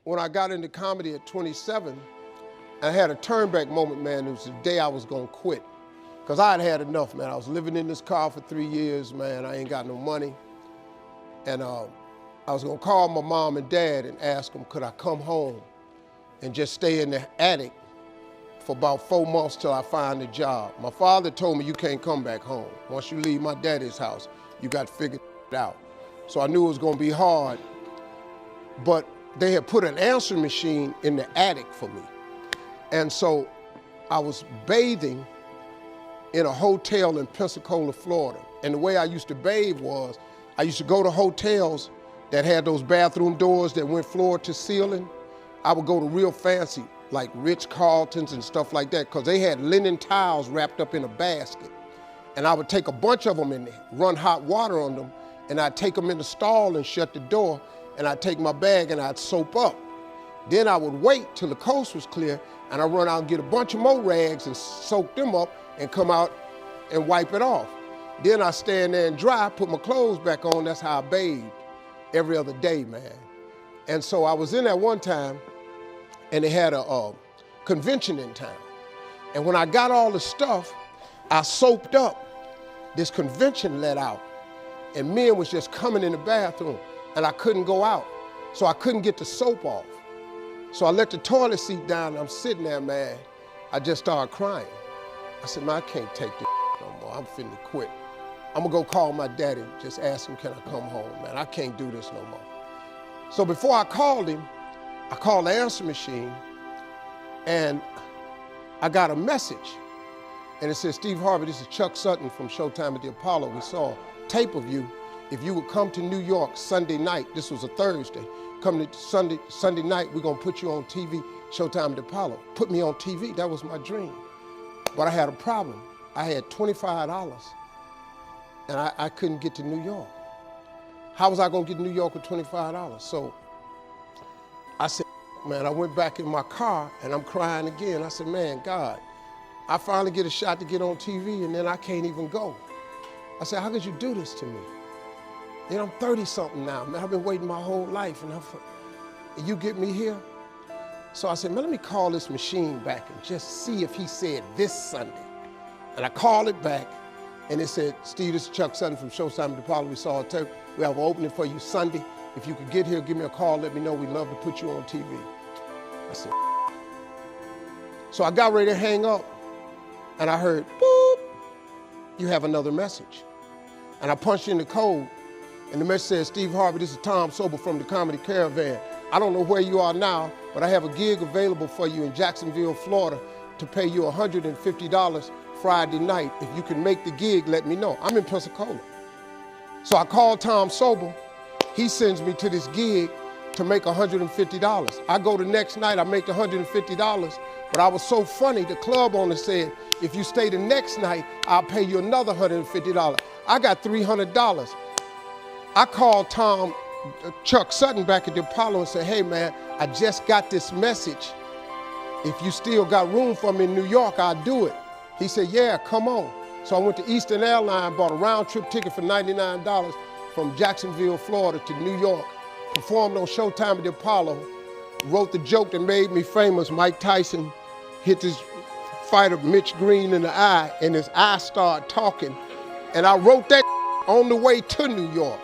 when I got into comedy at 27, I had a turn back moment, man. It was the day I was gonna quit. Cause I had had enough, man. I was living in this car for 3 years, man. I ain't got no money. And I was gonna call my mom and dad and ask them, could I come home and just stay in the attic for about 4 months till I find a job. My father told me, you can't come back home. Once you leave my daddy's house, you got to figure it out. So I knew it was gonna be hard, but they had put an answering machine in the attic for me. And so I was bathing in a hotel in Pensacola, Florida. And the way I used to bathe was, I used to go to hotels that had those bathroom doors that went floor to ceiling. I would go to real fancy, like Ritz-Carltons and stuff like that, because they had linen towels wrapped up in a basket. And I would take a bunch of them and run hot water on them, and I'd take them in the stall and shut the door, and I'd take my bag and I'd soap up. Then I would wait till the coast was clear, and I'd run out and get a bunch of more rags and soak them up and come out and wipe it off. Then I'd stand there and dry, put my clothes back on. That's how I bathed every other day, man. And so I was in there one time, and they had a convention in town. And when I got all the stuff, I soaped up. This convention let out, and men was just coming in the bathroom, and I couldn't go out. So I couldn't get the soap off. So I let the toilet seat down, and I'm sitting there, man. I just started crying. I said, man, I can't take this no more. I'm finna quit. I'm gonna go call my daddy, just ask him, can I come home, man? I can't do this no more. So before I called him, I called the answer machine, and I got a message. And it said, Steve Harvey, this is Chuck Sutton from Showtime at the Apollo. We saw a tape of you. If you would come to New York Sunday night, this was a Thursday, come to Sunday night, we're gonna put you on TV, Showtime at the Apollo. Put me on TV, that was my dream. But I had a problem. I had $25, and I couldn't get to New York. How was I gonna get to New York with $25? So I said, man, I went back in my car, and I'm crying again. I said, man, God, I finally get a shot to get on TV, and then I can't even go. I said, how could you do this to me? You know, I'm 30-something now, man. I've been waiting my whole life, and you get me here? So I said, man, let me call this machine back and just see if he said this Sunday. And I called it back, and it said, Steve, this is Chuck Sutton from Showtime at the Apollo. We saw a tape. We have an opening for you Sunday. If you could get here, give me a call, let me know. We'd love to put you on TV. I said, so I got ready to hang up, and I heard, boop, you have another message. And I punched in the code, and the message says, Steve Harvey, this is Tom Sobel from the Comedy Caravan. I don't know where you are now, but I have a gig available for you in Jacksonville, Florida, to pay you $150 Friday night. If you can make the gig, let me know. I'm in Pensacola. So I called Tom Sobel. He sends me to this gig to make $150. I go the next night, I make the $150, but I was so funny, the club owner said, if you stay the next night, I'll pay you another $150. I got $300. I called Chuck Sutton back at the Apollo and said, hey man, I just got this message. If you still got room for me in New York, I'll do it. He said, yeah, come on. So I went to Eastern Airlines, bought a round trip ticket for $99 from Jacksonville, Florida to New York, performed on Showtime at the Apollo, wrote the joke that made me famous. Mike Tyson hit this fighter, Mitch Green, in the eye, and his eye started talking. And I wrote that on the way to New York.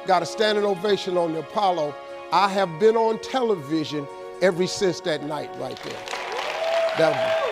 Got a standing ovation on the Apollo. I have been on television ever since that night right there.